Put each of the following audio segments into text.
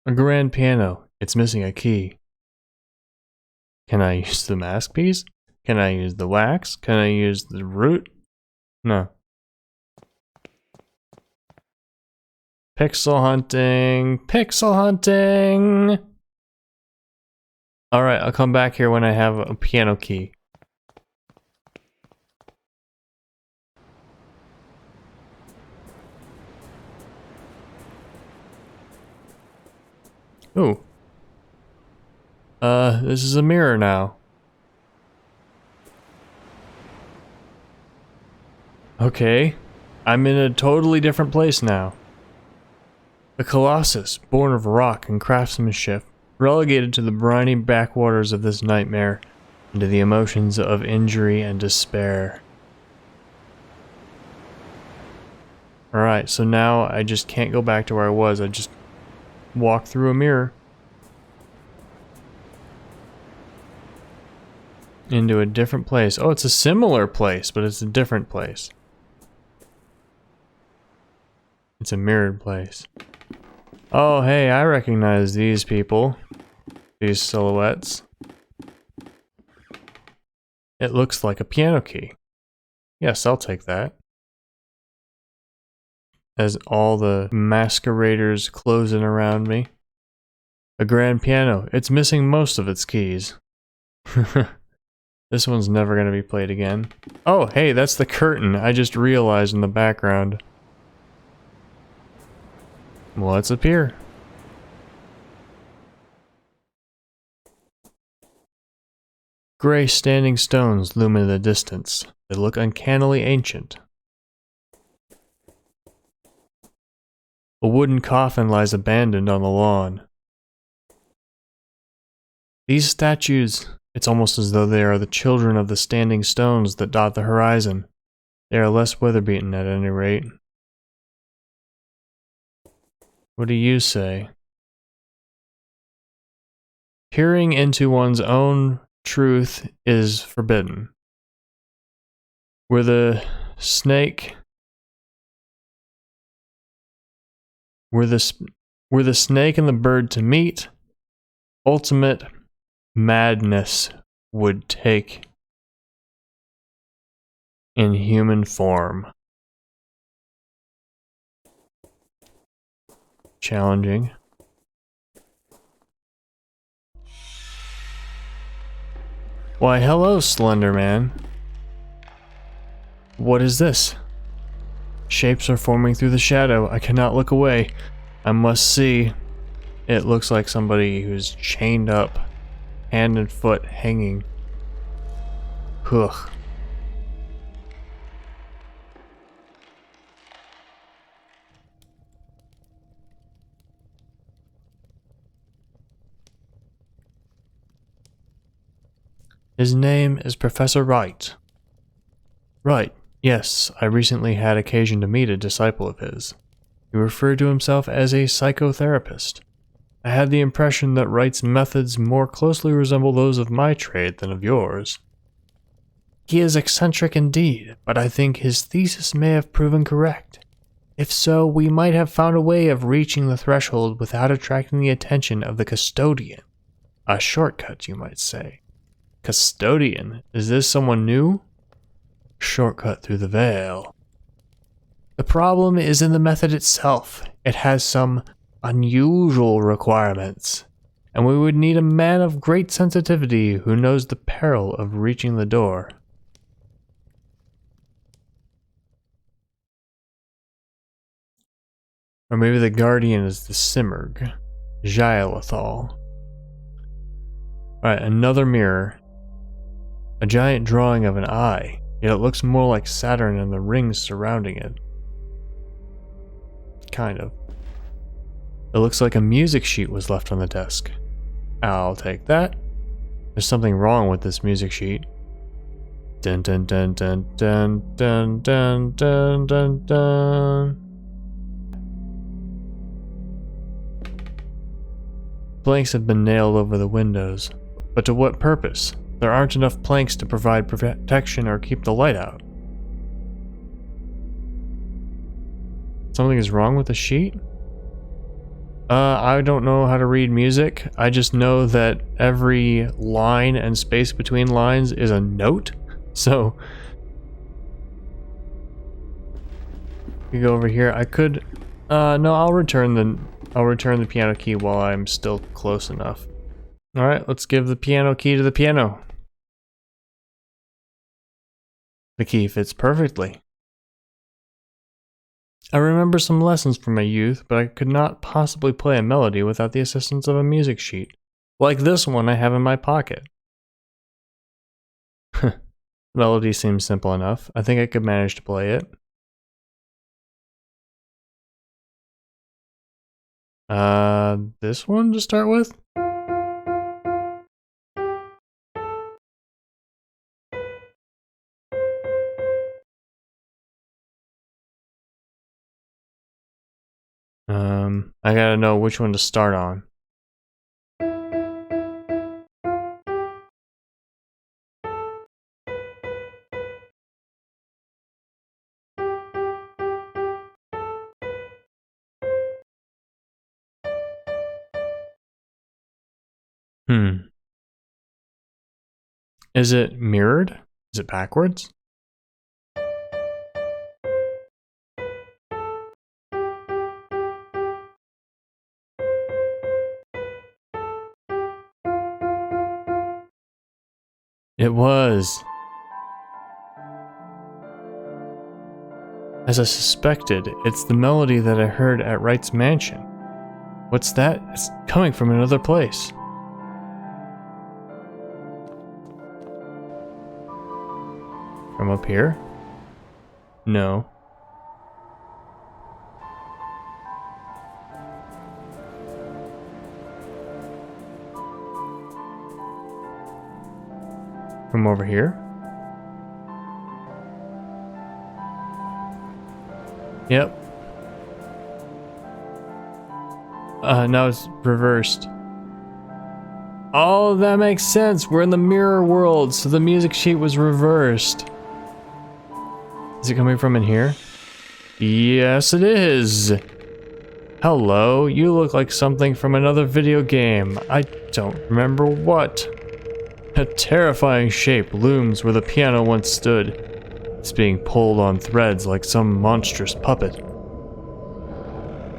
A grand piano. It's missing a key. Can I use the mask piece? Can I use the wax? Can I use the root? No. Pixel hunting. Pixel hunting! Alright, I'll come back here when I have a piano key. Ooh. This is a mirror now. Okay. I'm in a totally different place now. The Colossus, born of rock and craftsmanship, relegated to the briny backwaters of this nightmare, and to the emotions of injury and despair. Alright, so now I just can't go back to where I was. I just walk through a mirror. Into a different place. Oh, it's a similar place, but it's a different place. It's a mirrored place. Oh, hey, I recognize these people. These silhouettes. It looks like a piano key. Yes, I'll take that. As all the masqueraders close in around me. A grand piano. It's missing most of its keys. This one's never gonna be played again. Oh, hey, that's the curtain. I just realized in the background. What's up here? Gray standing stones loom in the distance. They look uncannily ancient. A wooden coffin lies abandoned on the lawn. These statues, it's almost as though they are the children of the standing stones that dot the horizon. They are less weather-beaten at any rate. What do you say? Peering into one's own truth is forbidden. Were the snake and the bird to meet, ultimate madness would take in human form. Challenging. Why, hello, Slender Man. What is this? Shapes are forming through the shadow. I cannot look away. I must see. It looks like somebody who's chained up, hand and foot hanging. Ugh. His name is Professor Wright. Right, yes, I recently had occasion to meet a disciple of his. He referred to himself as a psychotherapist. I had the impression that Wright's methods more closely resemble those of my trade than of yours. He is eccentric indeed, but I think his thesis may have proven correct. If so, we might have found a way of reaching the threshold without attracting the attention of the custodian. A shortcut, you might say. Custodian? Is this someone new? Shortcut through the veil. The problem is in the method itself. It has some unusual requirements, and we would need a man of great sensitivity who knows the peril of reaching the door. Or maybe the guardian is the Simurgh, Xylothal. Alright, another mirror. A giant drawing of an eye, yet it looks more like Saturn and the rings surrounding it. Kind of. It looks like a music sheet was left on the desk. I'll take that. There's something wrong with this music sheet. Dun dun dun dun dun dun dun dun dun dun. Planks have been nailed over the windows, but to what purpose? There aren't enough planks to provide protection or keep the light out. Something is wrong with the sheet? I don't know how to read music. I just know that every line and space between lines is a note. So we go over here. I could no, I'll return the piano key while I'm still close enough. All right, let's give the piano key to the piano. The key fits perfectly. I remember some lessons from my youth, but I could not possibly play a melody without the assistance of a music sheet, like this one I have in my pocket. The melody seems simple enough. I think I could manage to play it. This one to start with? I gotta know which one to start on. Is it mirrored? Is it backwards? It was. As I suspected, it's the melody that I heard at Wright's mansion. What's that? It's coming from another place. From up here? No. From over here? Yep. Now it's reversed. Oh, that makes sense. We're in the mirror world, so the music sheet was reversed. Is it coming from in here? Yes, it is. Hello, you look like something from another video game. I don't remember what. A terrifying shape looms where the piano once stood. It's being pulled on threads like some monstrous puppet.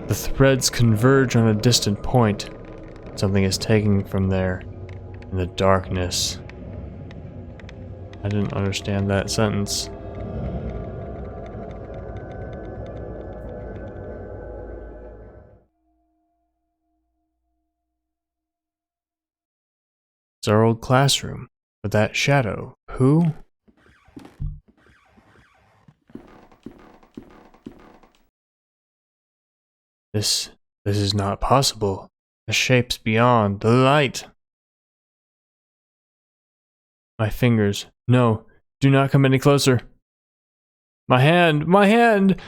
The threads converge on a distant point. Something is taken from there in the darkness. I didn't understand that sentence. It's our old classroom, but that shadow, who? This is not possible. The shape's beyond the light. My fingers. No, do not come any closer. My hand! My hand!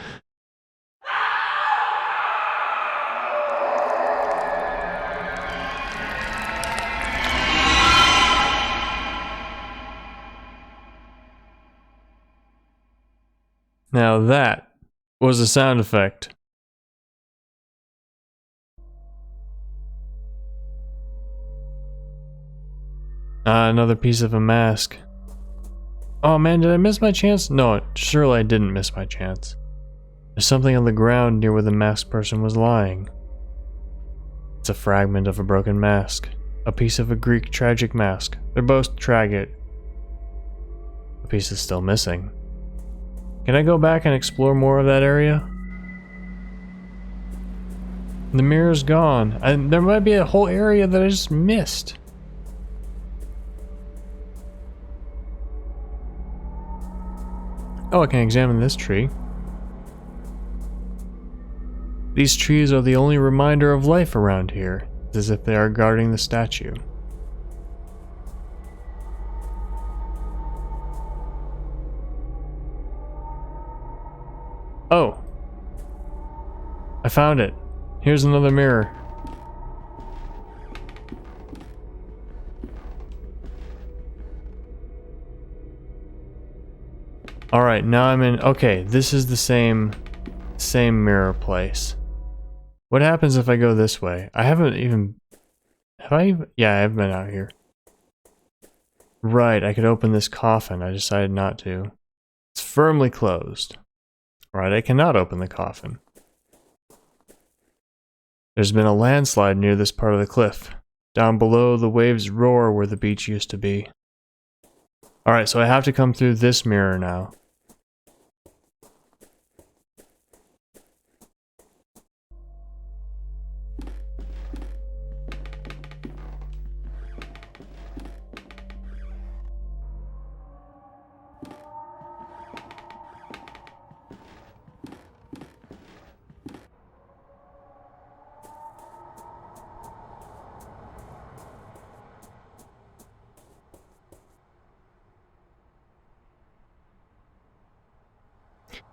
Now that was a sound effect. Another piece of a mask. Oh man, did I miss my chance? No, surely I didn't miss my chance. There's something on the ground near where the masked person was lying. It's a fragment of a broken mask. A piece of a Greek tragic mask. They're both tragic. A piece is still missing. Can I go back and explore more of that area? The mirror's gone. There might be a whole area that I just missed. Oh, I can examine this tree. These trees are the only reminder of life around here, as if they are guarding the statue. Oh! I found it. Here's another mirror. Alright, now I'm in... Okay, this is the same mirror place. What happens if I go this way? I haven't even... Have I even... Yeah, I have been out here. Right, I could open this coffin. I decided not to. It's firmly closed. Right, I cannot open the coffin. There's been a landslide near this part of the cliff. Down below, the waves roar where the beach used to be. Alright, so I have to come through this mirror now.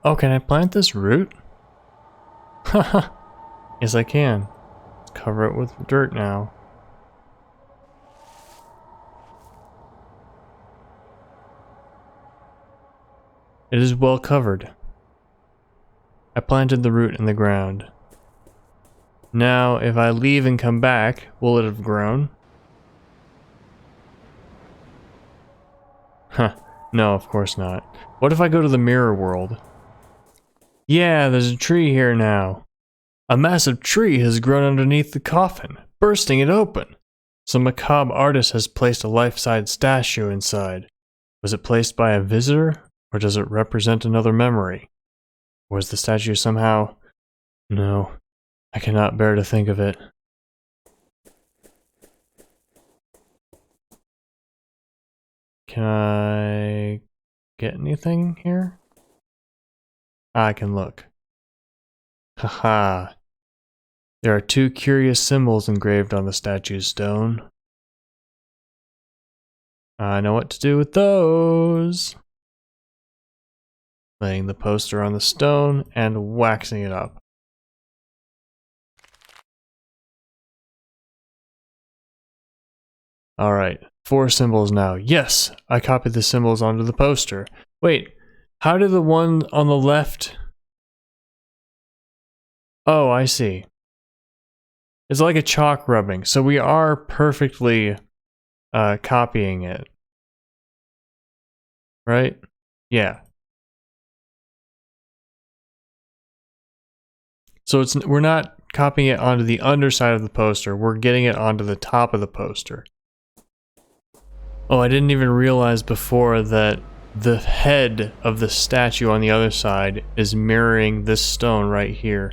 Oh, can I plant this root? Haha. Yes, I can. Cover it with dirt now. It is well covered. I planted the root in the ground. Now, if I leave and come back, will it have grown? Huh. No, of course not. What if I go to the mirror world? Yeah, there's a tree here now. A massive tree has grown underneath the coffin, bursting it open. Some macabre artist has placed a life-size statue inside. Was it placed by a visitor, or does it represent another memory? Or is the statue somehow... No, I cannot bear to think of it. Can I get anything here? I can look. Haha. There are two curious symbols engraved on the statue's stone. I know what to do with those. Laying the poster on the stone and waxing it up. Alright, 4 symbols now. Yes! I copied the symbols onto the poster. Wait, how did the one on the left... Oh, I see. It's like a chalk rubbing, so we are perfectly copying it. Right? Yeah. So we're not copying it onto the underside of the poster, we're getting it onto the top of the poster. Oh, I didn't even realize before that the head of the statue on the other side is mirroring this stone right here.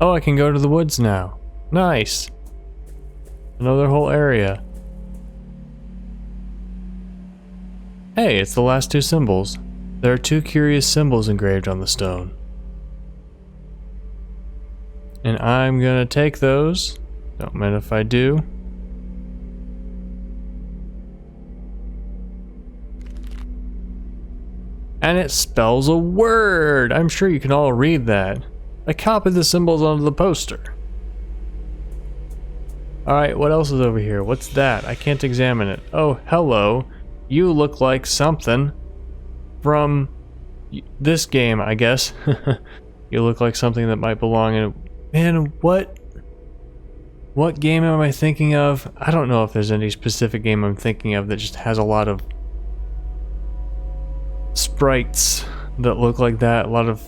Oh, I can go to the woods now. Nice. Another whole area. Hey, it's the last 2 symbols. There are 2 curious symbols engraved on the stone. And I'm gonna take those. Don't mind if I do. And it spells a word! I'm sure you can all read that. I copied the symbols onto the poster. Alright, what else is over here? What's that? I can't examine it. Oh, hello. You look like something from this game, I guess. You look like something that might belong in... Man, what game am I thinking of? I don't know if there's any specific game I'm thinking of that just has a lot of sprites that look like that, a lot of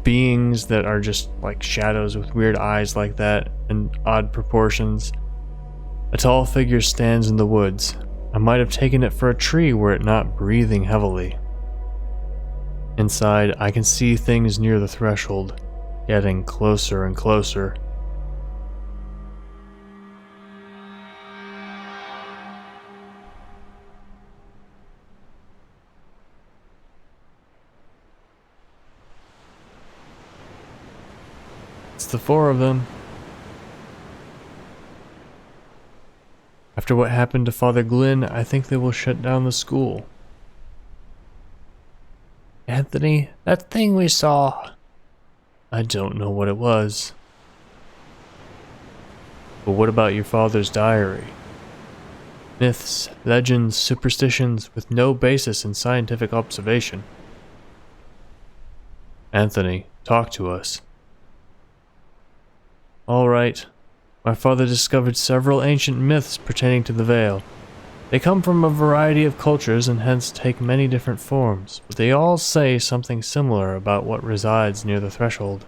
beings that are just like shadows with weird eyes like that and odd proportions. A tall figure stands in the woods. I might have taken it for a tree were it not breathing heavily. Inside, I can see things near the threshold, getting closer and closer. It's the 4 of them. After what happened to Father Glynn, I think they will shut down the school. Anthony, that thing we saw. I don't know what it was. But what about your father's diary? Myths, legends, superstitions with no basis in scientific observation. Anthony, talk to us. All right. My father discovered several ancient myths pertaining to the Vale. They come from a variety of cultures and hence take many different forms, but they all say something similar about what resides near the threshold.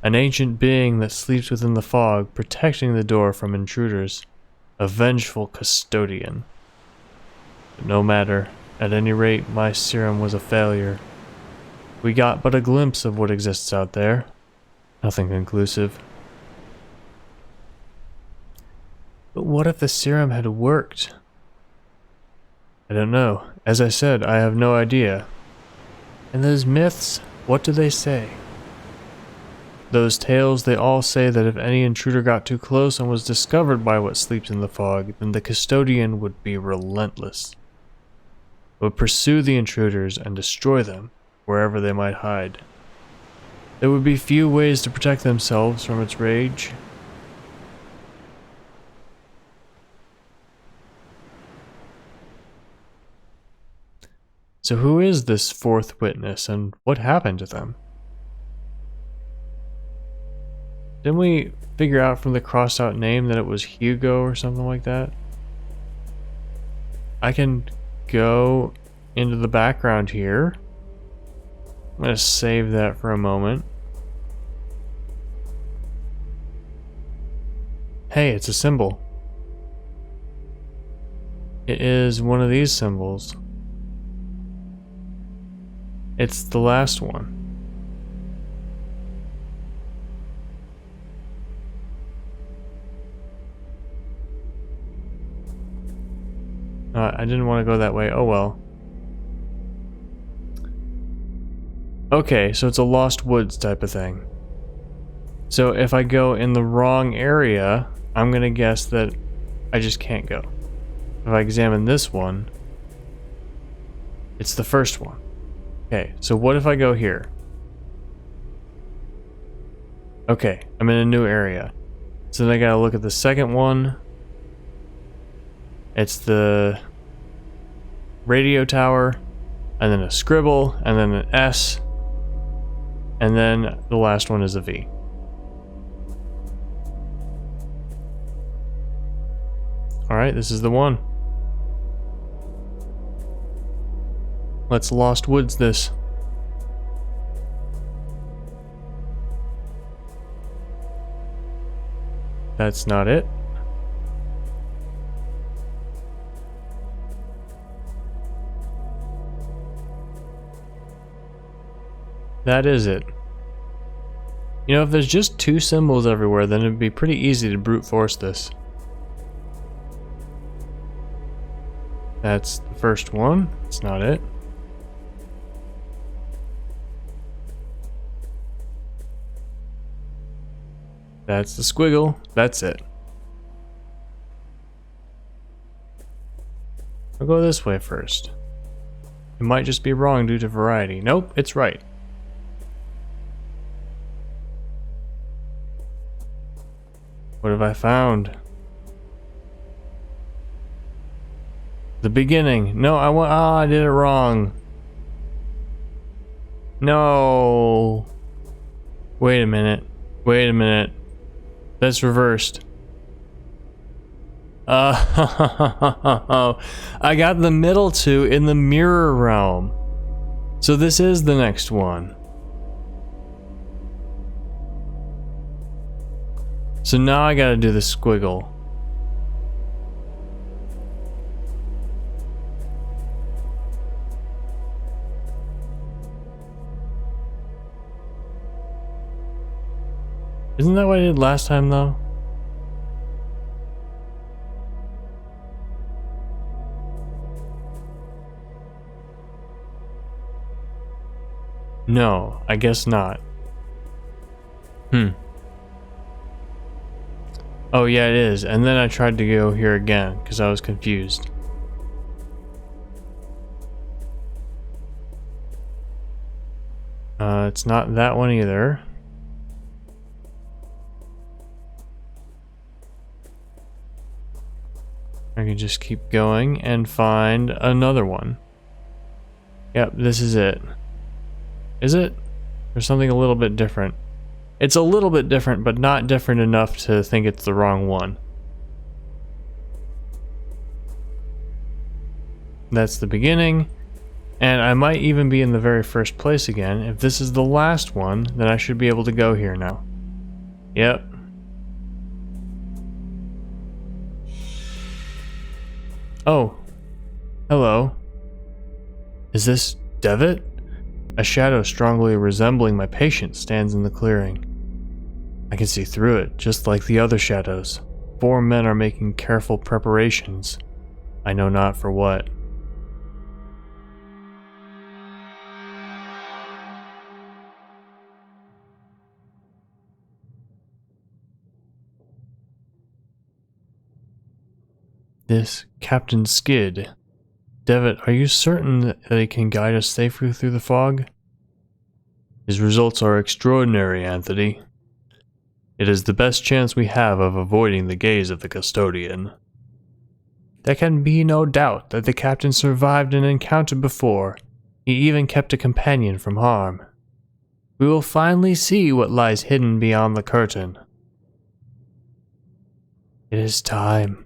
An ancient being that sleeps within the fog, protecting the door from intruders. A vengeful custodian. But no matter. At any rate, my serum was a failure. We got but a glimpse of what exists out there. Nothing conclusive. But what if the serum had worked? I don't know. As I said, I have no idea. And those myths, what do they say? Those tales, they all say that if any intruder got too close and was discovered by what sleeps in the fog, then the custodian would be relentless. Would pursue the intruders and destroy them, wherever they might hide. There would be few ways to protect themselves from its rage. So who is this fourth witness, and what happened to them? Didn't we figure out from the crossed out name that it was Hugo or something like that? I can go into the background here. I'm going to save that for a moment. Hey, it's a symbol. It is one of these symbols. It's the last one. I didn't want to go that way. Oh well. Okay, so it's a Lost Woods type of thing. So if I go in the wrong area, I'm gonna guess that I just can't go. If I examine this one, it's the first one. Okay, so what if I go here? Okay, I'm in a new area. So then I gotta look at the second one. It's the radio tower, and then a scribble, and then an S, and then the last one is a V. Alright, this is the one. Let's Lost Woods this. That's not it. That is it. You know, if there's just two symbols everywhere, then it'd be pretty easy to brute force this. That's the first one. That's not it. That's the squiggle. That's it. I'll go this way first. It might just be wrong due to variety. Nope, it's right. What have I found? The beginning. No, I did it wrong. No. Wait a minute. Wait a minute. That's reversed. I got the middle two in the mirror realm. So this is the next one. So now I gotta do the squiggle. Isn't that what I did last time though? No, I guess not. Oh yeah, it is. And then I tried to go here again because I was confused. It's not that one either. I can just keep going and find another one. Yep, this is it. Is it? Or something a little bit different? It's a little bit different, but not different enough to think it's the wrong one. That's the beginning. And I might even be in the very first place again. If this is the last one, then I should be able to go here now. Yep. Oh. Hello. Is this Devitt? A shadow strongly resembling my patient stands in the clearing. I can see through it, just like the other shadows. 4 men are making careful preparations. I know not for what. This Captain Skid. Devitt, are you certain that he can guide us safely through the fog? His results are extraordinary, Anthony. It is the best chance we have of avoiding the gaze of the custodian. There can be no doubt that the captain survived an encounter before. He even kept a companion from harm. We will finally see what lies hidden beyond the curtain. It is time.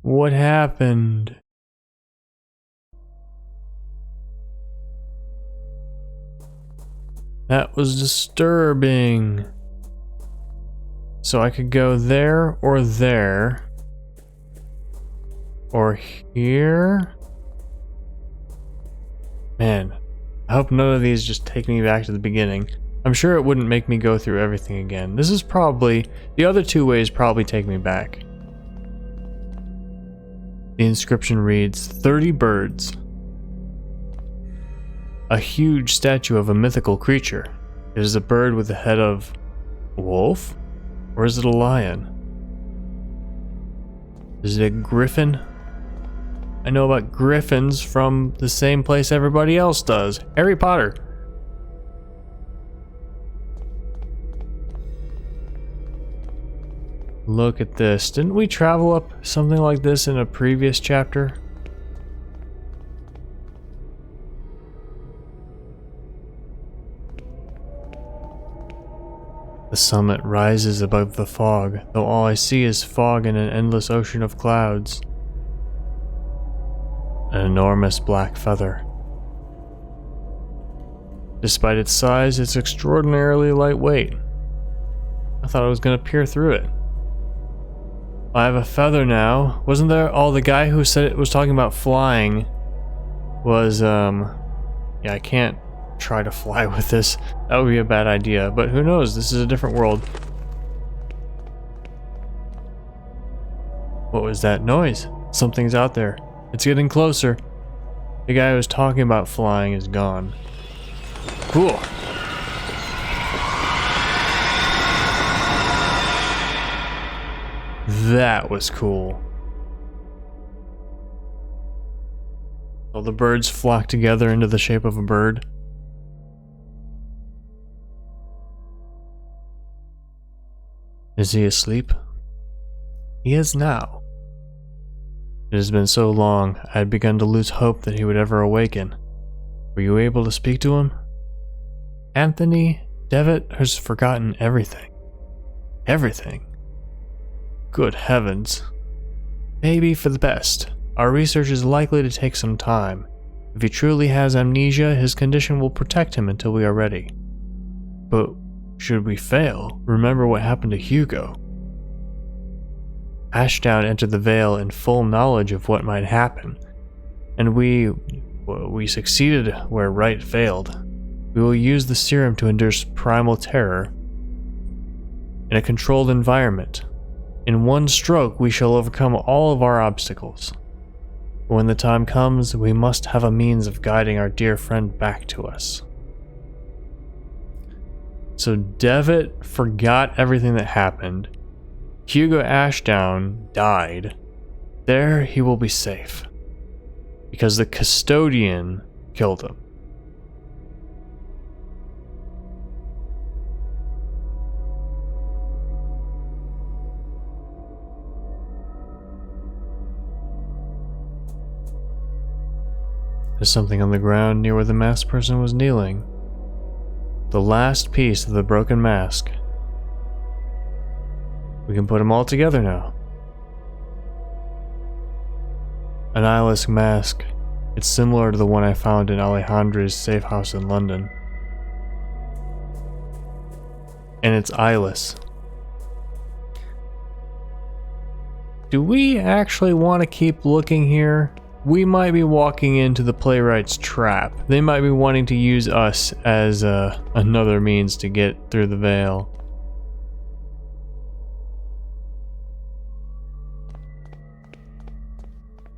What happened? That was disturbing. So I could go there, or here. Man, I hope none of these just take me back to the beginning. I'm sure it wouldn't make me go through everything again. This is probably, the other 2 ways probably take me back. The inscription reads, 30 birds. A huge statue of a mythical creature. It is a bird with the head of a wolf? Or is it a lion? Is it a griffin? I know about griffins from the same place everybody else does. Harry Potter. Look at this. Didn't we travel up something like this in a previous chapter? The summit rises above the fog, though all I see is fog and an endless ocean of clouds. An enormous black feather. Despite its size, it's extraordinarily lightweight. I thought I was going to peer through it. I have a feather now. Wasn't there? Oh, the guy who said it was talking about flying was, yeah, I can't try to fly with this. That would be a bad idea, but who knows? This is a different world. What was that noise? Something's out there. It's getting closer. The guy who was talking about flying is gone. Cool. That was cool. All the birds flock together into the shape of a bird. Is he asleep? He is now. It has been so long, I had begun to lose hope that he would ever awaken. Were you able to speak to him? Anthony, Devitt has forgotten everything. Everything. Good heavens. Maybe for the best. Our research is likely to take some time. If he truly has amnesia, his condition will protect him until we are ready. But should we fail, remember what happened to Hugo. Ashdown entered the Vale in full knowledge of what might happen, and we succeeded where Wright failed. We will use the serum to induce primal terror in a controlled environment. In one stroke, we shall overcome all of our obstacles. When the time comes, we must have a means of guiding our dear friend back to us. So Devitt forgot everything that happened. Hugo Ashdown died. There he will be safe, because the custodian killed him. There's something on the ground near where the masked person was kneeling. The last piece of the broken mask. We can put them all together now. An eyeless mask. It's similar to the one I found in Alejandra's safe house in London. And it's eyeless. Do we actually want to keep looking here? We might be walking into the playwright's trap. They might be wanting to use us as another means to get through the veil.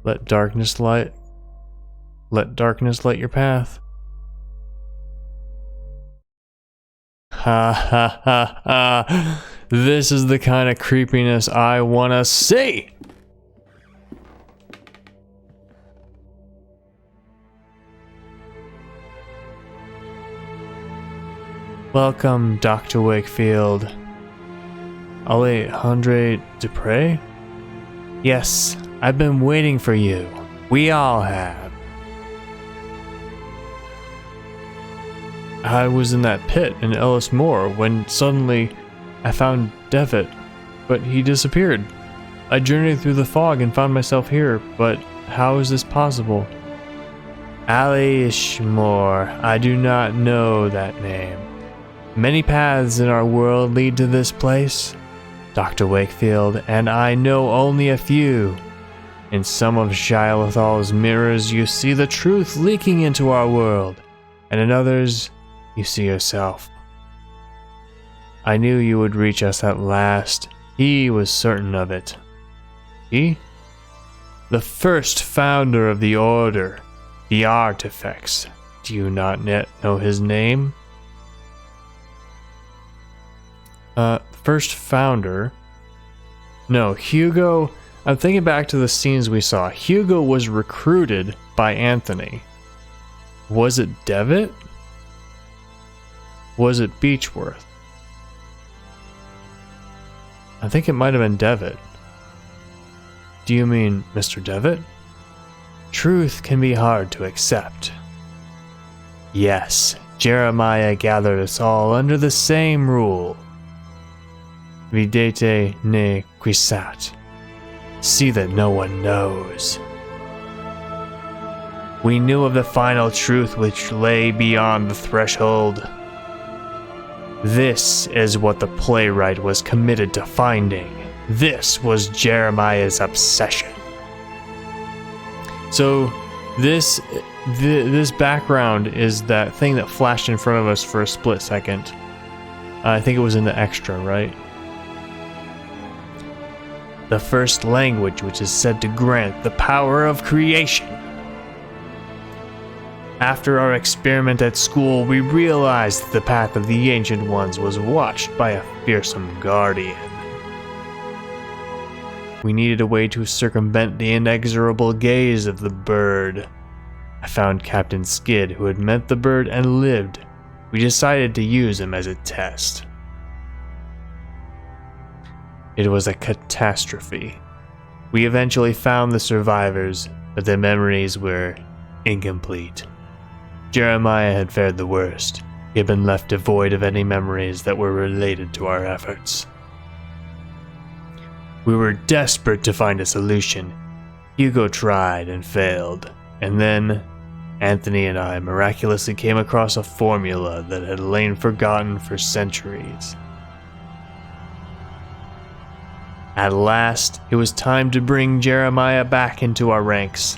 Let darkness light your path. Ha ha ha ha. This is the kind of creepiness I wanna see! Welcome, Dr. Wakefield. Alejandre Dupre? Yes, I've been waiting for you. We all have. I was in that pit in Ellis Moor when suddenly I found Devitt, but he disappeared. I journeyed through the fog and found myself here, but how is this possible? Alish Moor, I do not know that name. Many paths in our world lead to this place, Dr. Wakefield, and I know only a few. In some of Shialathal's mirrors, you see the truth leaking into our world, and in others, you see yourself. I knew you would reach us at last. He was certain of it. He? The first founder of the Order, the Artifacts. Do you not yet know his name? First founder. No, Hugo. I'm thinking back to the scenes we saw. Hugo was recruited by Anthony. Was it Devitt? Was it Beechworth? I think it might have been Devitt. Do you mean Mr. Devitt? Truth can be hard to accept. Yes, Jeremiah gathered us all under the same rule. Videte ne quisat. See that no one knows. We knew of the final truth which lay beyond the threshold. This is what the playwright was committed to finding. This was Jeremiah's obsession. So this background is that thing that flashed in front of us for a split second. I think it was in the extra, right? The first language which is said to grant the power of creation. After our experiment at school, we realized that the path of the Ancient Ones was watched by a fearsome guardian. We needed a way to circumvent the inexorable gaze of the bird. I found Captain Skid, who had met the bird and lived. We decided to use him as a test. It was a catastrophe. We eventually found the survivors, but their memories were incomplete. Jeremiah had fared the worst. He had been left devoid of any memories that were related to our efforts. We were desperate to find a solution. Hugo tried and failed, and then Anthony and I miraculously came across a formula that had lain forgotten for centuries. At last, it was time to bring Jeremiah back into our ranks.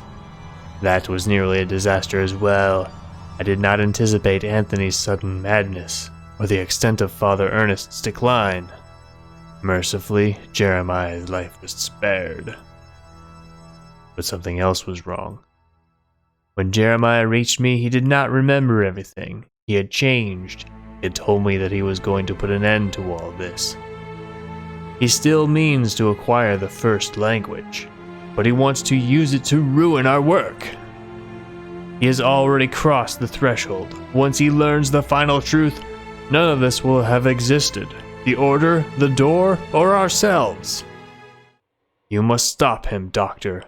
That was nearly a disaster as well. I did not anticipate Anthony's sudden madness, or the extent of Father Ernest's decline. Mercifully, Jeremiah's life was spared. But something else was wrong. When Jeremiah reached me, he did not remember everything. He had changed. He had told me that he was going to put an end to all this. He still means to acquire the first language, but he wants to use it to ruin our work. He has already crossed the threshold. Once he learns the final truth, none of this will have existed. The Order, the Door, or ourselves. You must stop him, Doctor.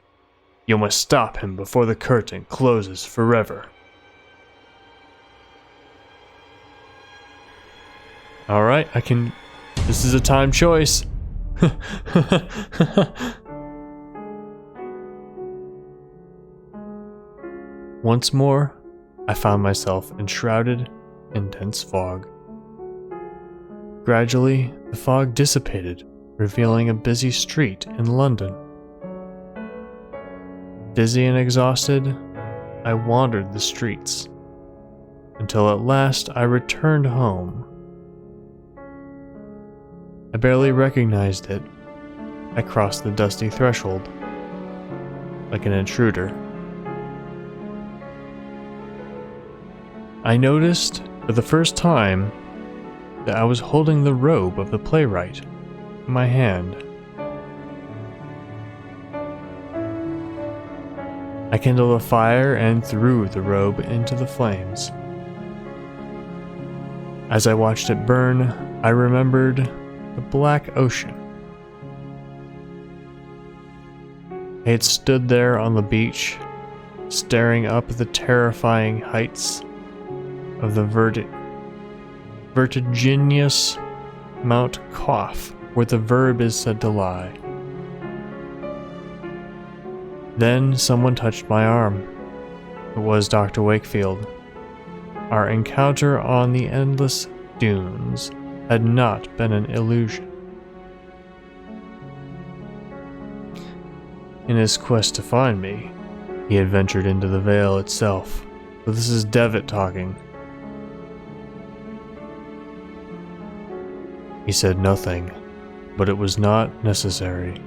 You must stop him before the curtain closes forever. Alright, this is a time choice. Once more, I found myself enshrouded in dense fog. Gradually, the fog dissipated, revealing a busy street in London. Dizzy and exhausted, I wandered the streets, until at last I returned home. I barely recognized it. I crossed the dusty threshold, like an intruder. I noticed, for the first time, that I was holding the robe of the playwright in my hand. I kindled a fire and threw the robe into the flames. As I watched it burn, I remembered the black ocean. I had stood there on the beach, staring up at the terrifying heights of the vertiginous Mount Cough, where the verb is said to lie. Then someone touched my arm. It was Dr. Wakefield. Our encounter on the endless dunes had not been an illusion. In his quest to find me, he had ventured into the Vale itself. But this is Devitt talking. He said nothing, but it was not necessary.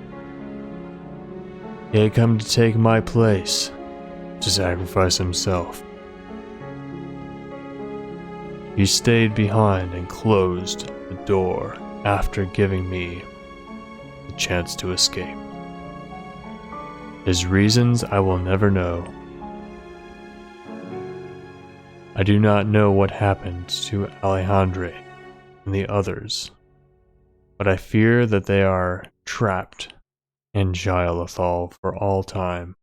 He had come to take my place, to sacrifice himself. He stayed behind and closed the door after giving me the chance to escape. His reasons I will never know. I do not know what happened to Alejandre and the others, but I fear that they are trapped in Xylothal for all time.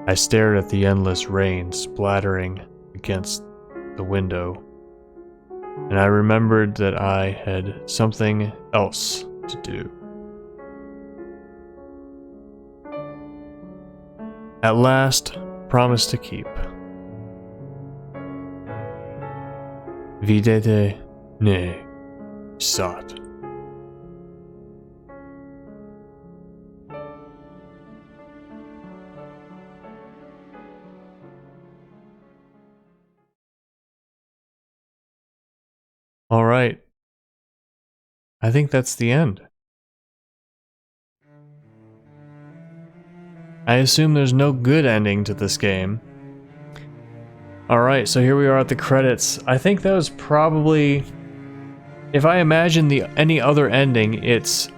I stared at the endless rain splattering against the window, and I remembered that I had something else to do. At last, promise to keep. Videte ne sat. All right. I think that's the end. I assume there's no good ending to this game. Alright, so here we are at the credits. I think that was probably... If I imagine any other ending, it's...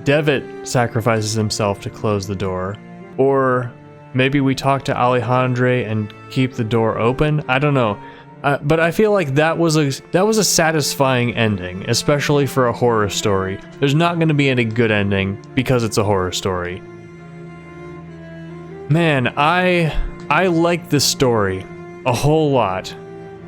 Devitt sacrifices himself to close the door. Or maybe we talk to Alejandre and keep the door open. I don't know. But I feel like that was a satisfying ending, especially for a horror story. There's not going to be any good ending because it's a horror story. Man, I like this story a whole lot.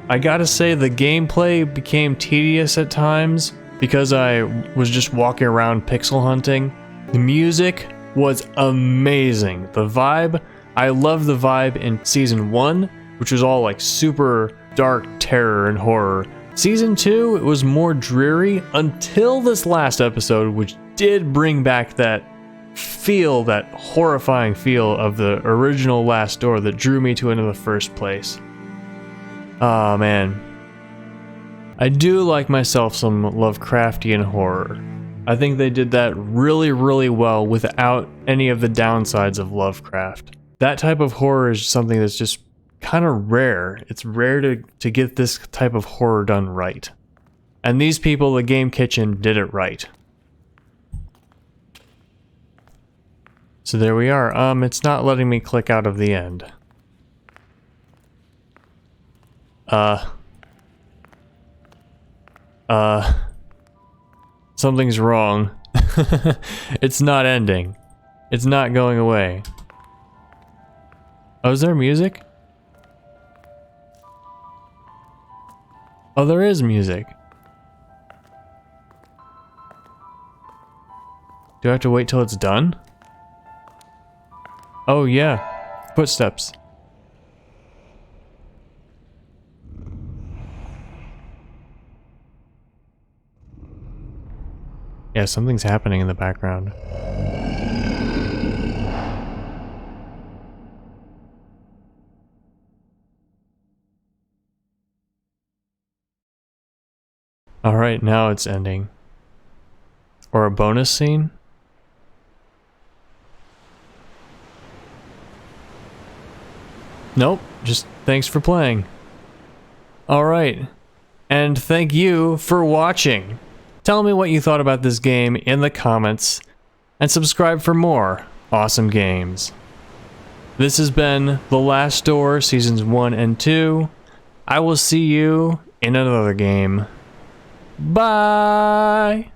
I gotta say the gameplay became tedious at times because I was just walking around pixel hunting. The music was amazing. The vibe, I love the vibe in Season 1, which was all like super dark terror and horror. Season 2, it was more dreary until this last episode, which did bring back that feel, that horrifying feel of the original Last Door that drew me to it in the first place. Oh man. I do like myself some Lovecraftian horror. I think they did that really, really well without any of the downsides of Lovecraft. That type of horror is something that's just kind of rare. It's rare to get this type of horror done right. And these people, the Game Kitchen, did it right. So there we are. It's not letting me click out of the end. Something's wrong. It's not ending. It's not going away. Oh, is there music? Oh, there is music. Do I have to wait till it's done? Oh, yeah. Footsteps. Yeah, something's happening in the background. Alright, now it's ending. Or a bonus scene? Nope, just thanks for playing. Alright, and thank you for watching. Tell me what you thought about this game in the comments, and subscribe for more awesome games. This has been The Last Door Seasons 1 and 2. I will see you in another game. Bye!